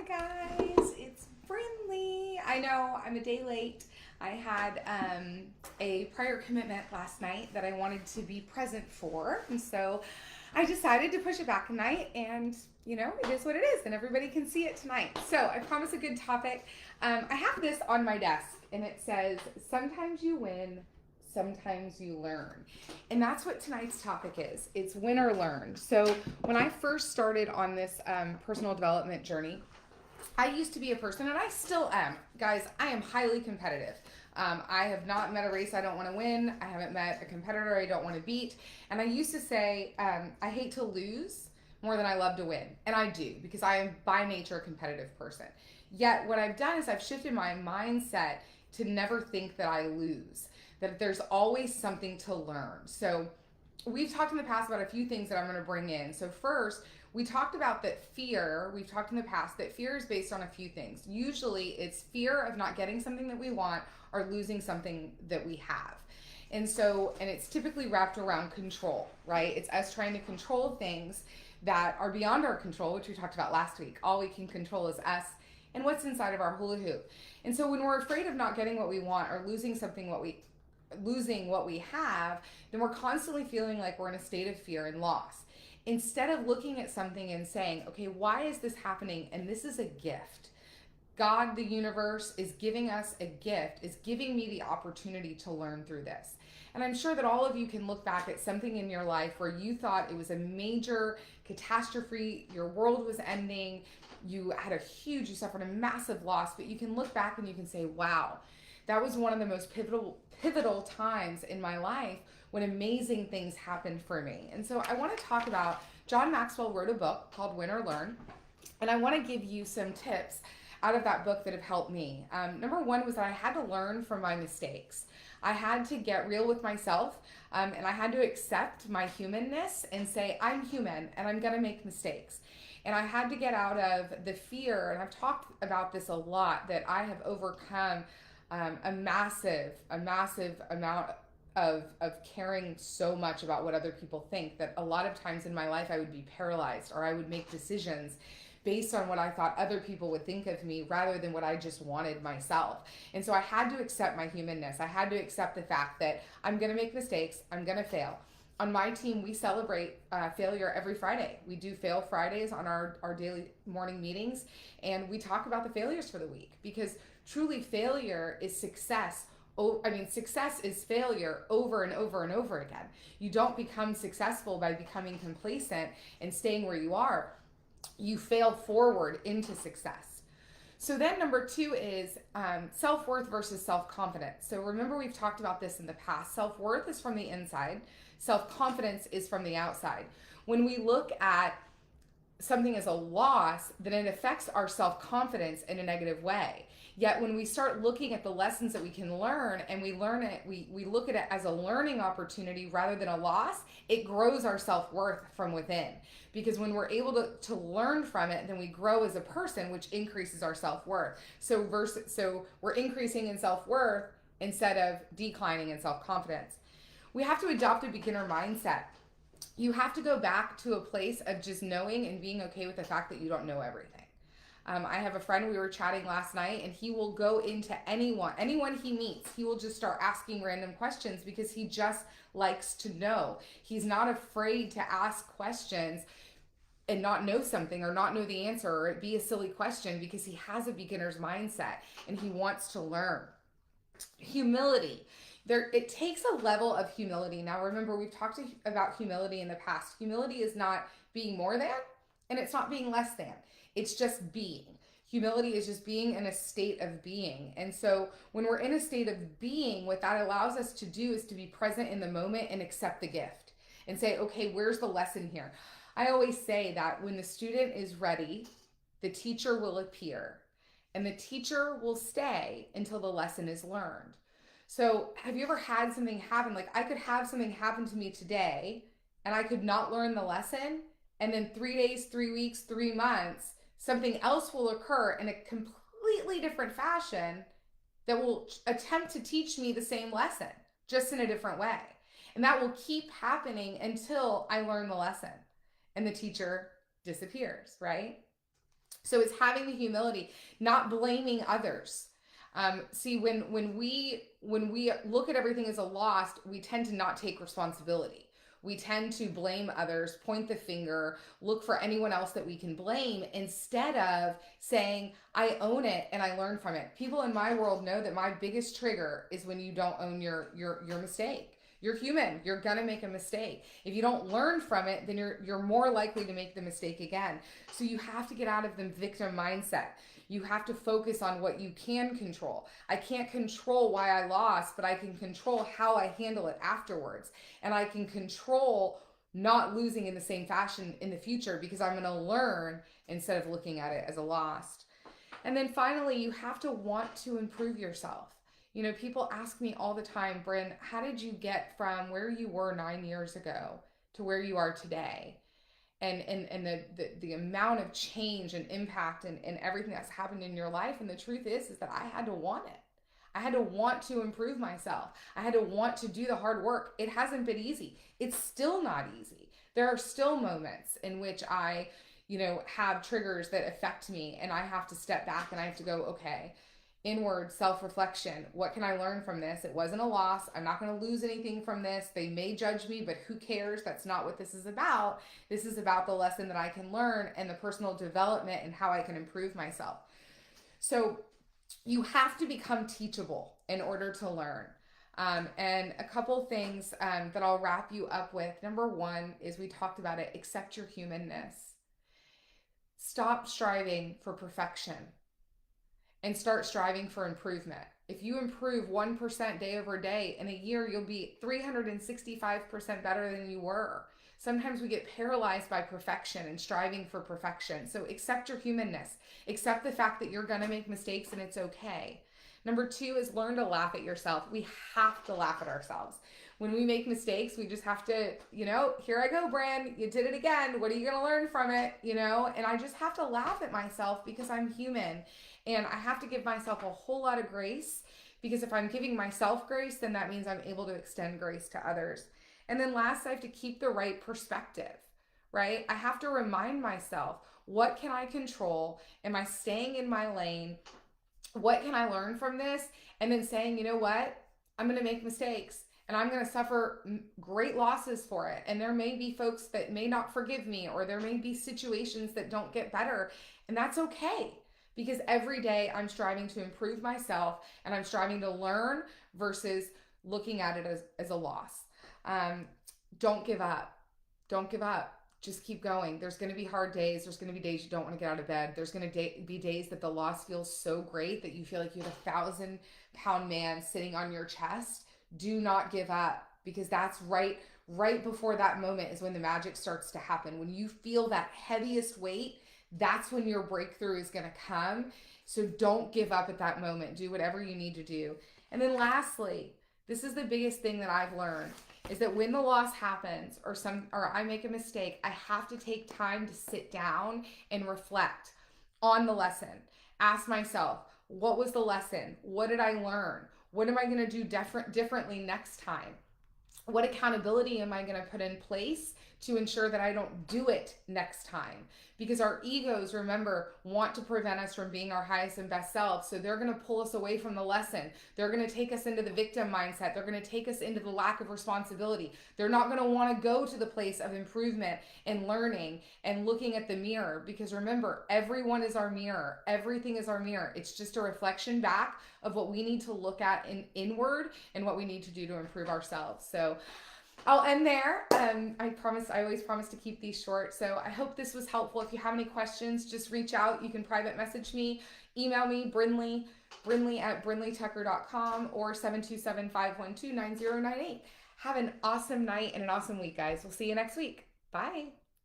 guys, it's Brindley. I know I'm a day late. I had a prior commitment last night that I wanted to be present for, and so I decided to push it back a night, and it is what it is, and everybody can see it tonight. So I promise a good topic. I have this on my desk, and it says, "Sometimes you win, sometimes you learn." And that's what tonight's topic is. It's win or learn. So when I first started on this personal development journey, I used to be a person, and I still am. Guys, I am highly competitive. I have not met a race I don't want to win. I haven't met a competitor I don't want to beat. And I used to say, I hate to lose more than I love to win. And I do, because I am by nature a competitive person. Yet what I've done is I've shifted my mindset to never think that I lose, that there's always something to learn. So we've talked in the past about a few things that I'm going to bring in. So first, we've talked in the past that fear is based on a few things. Usually it's fear of not getting something that we want or losing something that we have. And it's typically wrapped around control, right? It's us trying to control things that are beyond our control, which we talked about last week. All we can control is us and what's inside of our hula hoop. And so when we're afraid of not getting what we want or losing what we have, then we're constantly feeling like we're in a state of fear and loss. Instead of looking at something and saying, okay, why is this happening? And this is a gift. God, the universe, is giving us a gift, is giving me the opportunity to learn through this. And I'm sure that all of you can look back at something in your life where you thought it was a major catastrophe, your world was ending, you suffered a massive loss, but you can look back and you can say, wow, that was one of the most pivotal times in my life when amazing things happened for me. And so I want to talk about, John Maxwell wrote a book called Win or Learn, and I want to give you some tips out of that book that have helped me. Number one was that I had to learn from my mistakes. I had to get real with myself, and I had to accept my humanness and say, I'm human and I'm going to make mistakes. And I had to get out of the fear, and I've talked about this a lot, that I have overcome a massive amount of caring so much about what other people think, that a lot of times in my life I would be paralyzed, or I would make decisions based on what I thought other people would think of me rather than what I just wanted myself. And so I had to accept my humanness. I had to accept the fact that I'm going to make mistakes, I'm going to fail. On my team, we celebrate failure every Friday. We do Fail Fridays on our daily morning meetings, and we talk about the failures for the week, because truly failure is success. Success is failure over and over and over again. You don't become successful by becoming complacent and staying where you are. You fail forward into success. So then number two is self-worth versus self-confidence. So remember, we've talked about this in the past. Self-worth is from the inside. Self-confidence is from the outside. When we look at something as a loss, then it affects our self-confidence in a negative way. Yet when we start looking at the lessons that we can learn, and we learn it, we look at it as a learning opportunity rather than a loss, it grows our self-worth from within. Because when we're able to learn from it, then we grow as a person, which increases our self-worth. So we're increasing in self-worth instead of declining in self-confidence. We have to adopt a beginner mindset. You have to go back to a place of just knowing and being okay with the fact that you don't know everything. I have a friend, we were chatting last night, and he will go into anyone he meets, he will just start asking random questions because he just likes to know. He's not afraid to ask questions and not know something or not know the answer or it be a silly question, because he has a beginner's mindset and he wants to learn. Humility. It takes a level of humility. Now remember, we've talked about humility in the past. Humility is not being more than, and it's not being less than. It's just being. Humility is just being in a state of being. And so when we're in a state of being, what that allows us to do is to be present in the moment and accept the gift and say, okay, where's the lesson here? I always say that when the student is ready, the teacher will appear, and the teacher will stay until the lesson is learned. So have you ever had something happen? Like, I could have something happen to me today and I could not learn the lesson, and then 3 days, 3 weeks, 3 months, something else will occur in a completely different fashion that will attempt to teach me the same lesson, just in a different way. And that will keep happening until I learn the lesson and the teacher disappears, right? So it's having the humility, not blaming others. See, when we look at everything as a loss, we tend to not take responsibility. We tend to blame others, point the finger, look for anyone else that we can blame instead of saying, I own it and I learn from it. People in my world know that my biggest trigger is when you don't own your mistake. You're human. You're gonna make a mistake. If you don't learn from it, then you're more likely to make the mistake again. So you have to get out of the victim mindset. You have to focus on what you can control. I can't control why I lost, but I can control how I handle it afterwards. And I can control not losing in the same fashion in the future because I'm going to learn instead of looking at it as a loss. And then finally, you have to want to improve yourself. You know, people ask me all the time, Bryn, how did you get from where you were 9 years ago to where you are today? And the amount of change and impact and everything that's happened in your life. And the truth is that I had to want it. I had to want to improve myself. I had to want to do the hard work. It hasn't been easy. It's still not easy. There are still moments in which I, have triggers that affect me and I have to step back and I have to go, okay, inward self-reflection. What can I learn from this? It wasn't a loss. I'm not going to lose anything from this. They may judge me, but who cares? That's not what this is about. This is about the lesson that I can learn and the personal development and how I can improve myself. So you have to become teachable in order to learn. And a couple things that I'll wrap you up with. Number one is, we talked about it, accept your humanness. Stop striving for perfection and start striving for improvement. If you improve 1% day over day, in a year, you'll be 365% better than you were. Sometimes we get paralyzed by perfection and striving for perfection. So accept your humanness. Accept the fact that you're gonna make mistakes and it's okay. Number two is learn to laugh at yourself. We have to laugh at ourselves. When we make mistakes, we just have to, here I go, Bran, you did it again. What are you gonna learn from it? And I just have to laugh at myself because I'm human. And I have to give myself a whole lot of grace, because if I'm giving myself grace, then that means I'm able to extend grace to others. And then last, I have to keep the right perspective, right? I have to remind myself, what can I control? Am I staying in my lane? What can I learn from this? And then saying, you know what? I'm going to make mistakes and I'm going to suffer great losses for it. And there may be folks that may not forgive me, or there may be situations that don't get better. And that's okay, because every day I'm striving to improve myself and I'm striving to learn versus looking at it as a loss. Don't give up. Don't give up. Just keep going. There's going to be hard days. There's going to be days you don't want to get out of bed. There's going to be days that the loss feels so great that you feel like you have a 1,000-pound man sitting on your chest. Do not give up, because that's right before that moment is when the magic starts to happen. When you feel that heaviest weight, that's when your breakthrough is going to come. So don't give up at that moment. Do whatever you need to do. And then lastly, this is the biggest thing that I've learned, is that when the loss happens or I make a mistake, I have to take time to sit down and reflect on the lesson. Ask myself, what was the lesson? What did I learn? What am I going to do differently next time? What accountability am I going to put in place to ensure that I don't do it next time? Because our egos, remember, want to prevent us from being our highest and best selves. So they're going to pull us away from the lesson. They're going to take us into the victim mindset. They're going to take us into the lack of responsibility. They're not going to want to go to the place of improvement and learning and looking at the mirror. Because remember, everyone is our mirror. Everything is our mirror. It's just a reflection back of what we need to look at inward and what we need to do to improve ourselves. So I'll end there. I always promise to keep these short. So I hope this was helpful. If you have any questions, just reach out. You can private message me, email me, Brindley at brindleytucker.com, or 727-512-9098. Have an awesome night and an awesome week, guys. We'll see you next week. Bye.